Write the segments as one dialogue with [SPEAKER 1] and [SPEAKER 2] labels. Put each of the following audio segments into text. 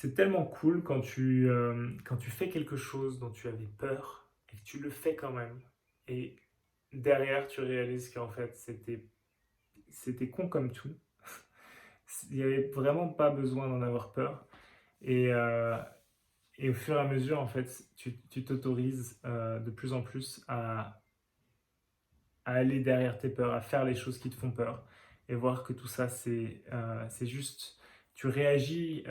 [SPEAKER 1] C'est tellement cool quand tu fais quelque chose dont tu avais peur et que tu le fais quand même. Et derrière, tu réalises qu'en fait, c'était con comme tout. Il n'y avait vraiment pas besoin d'en avoir peur. Et, euh, et au fur et à mesure, en fait, tu t'autorises de plus en plus à aller derrière tes peurs, à faire les choses qui te font peur. Et voir que tout ça, c'est juste, tu réagis,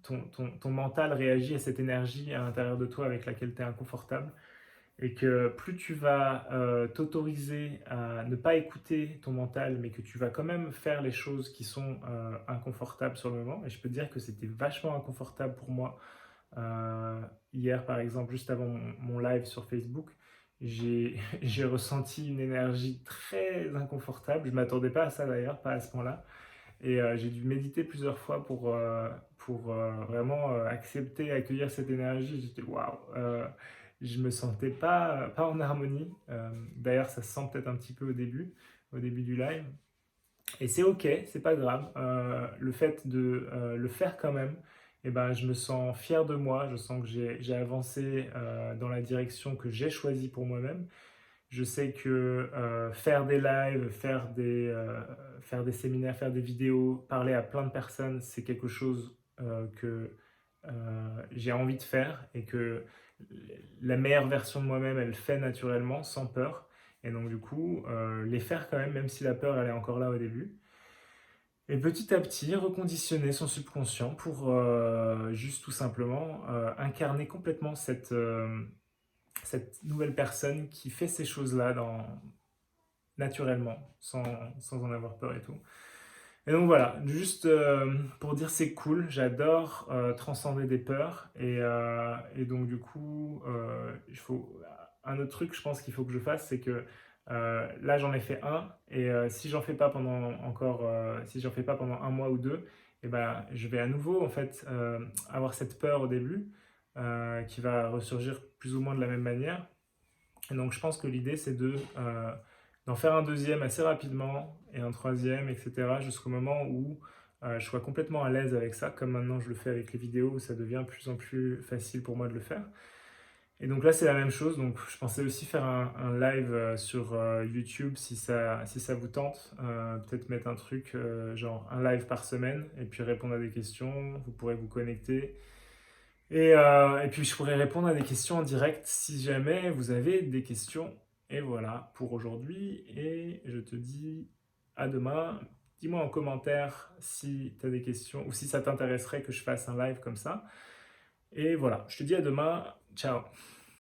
[SPEAKER 1] ton mental réagit à cette énergie à l'intérieur de toi avec laquelle tu es inconfortable. Et que plus tu vas t'autoriser à ne pas écouter ton mental, mais que tu vas quand même faire les choses qui sont inconfortables sur le moment. Et je peux te dire que c'était vachement inconfortable pour moi. Euh, Hier, par exemple, juste avant mon live sur Facebook, j'ai ressenti une énergie très inconfortable. Je ne m'attendais pas à ça d'ailleurs, pas à ce point-là. Et j'ai dû méditer plusieurs fois pour vraiment accepter, accueillir cette énergie. J'étais waouh, je me sentais pas en harmonie. D'ailleurs, ça se sent peut-être un petit peu au début du live. Et c'est ok, c'est pas grave. Le fait de le faire quand même, eh ben, je me sens fier de moi. Je sens que j'ai avancé dans la direction que j'ai choisie pour moi-même. Je sais que faire des lives, faire des séminaires, faire des vidéos, parler à plein de personnes, c'est quelque chose que j'ai envie de faire et que la meilleure version de moi-même, elle fait naturellement, sans peur. Et donc du coup, les faire quand même, même si la peur, elle est encore là au début. Et petit à petit, reconditionner son subconscient pour juste tout simplement incarner complètement cette nouvelle personne qui fait ces choses-là naturellement, sans en avoir peur et tout. Et donc voilà, juste pour dire c'est cool, j'adore transcender des peurs et donc du coup, un autre truc je pense qu'il faut que je fasse, c'est que là j'en ai fait un et si j'en fais pas pendant si j'en fais pas pendant un mois ou deux, et ben je vais à nouveau en fait avoir cette peur au début qui va ressurgir plus ou moins de la même manière. Et donc je pense que l'idée c'est d'en faire un deuxième assez rapidement et un troisième, etc. jusqu'au moment où je sois complètement à l'aise avec ça, comme maintenant je le fais avec les vidéos où ça devient de plus en plus facile pour moi de le faire. Et donc là c'est la même chose, donc je pensais aussi faire un live sur YouTube si ça vous tente. Peut-être mettre un truc genre un live par semaine et puis répondre à des questions, vous pourrez vous connecter. Et puis je pourrais répondre à des questions en direct si jamais vous avez des questions. Et voilà pour aujourd'hui. Et je te dis à demain. Dis-moi en commentaire si tu as des questions ou si ça t'intéresserait que je fasse un live comme ça. Et voilà, je te dis à demain. Ciao.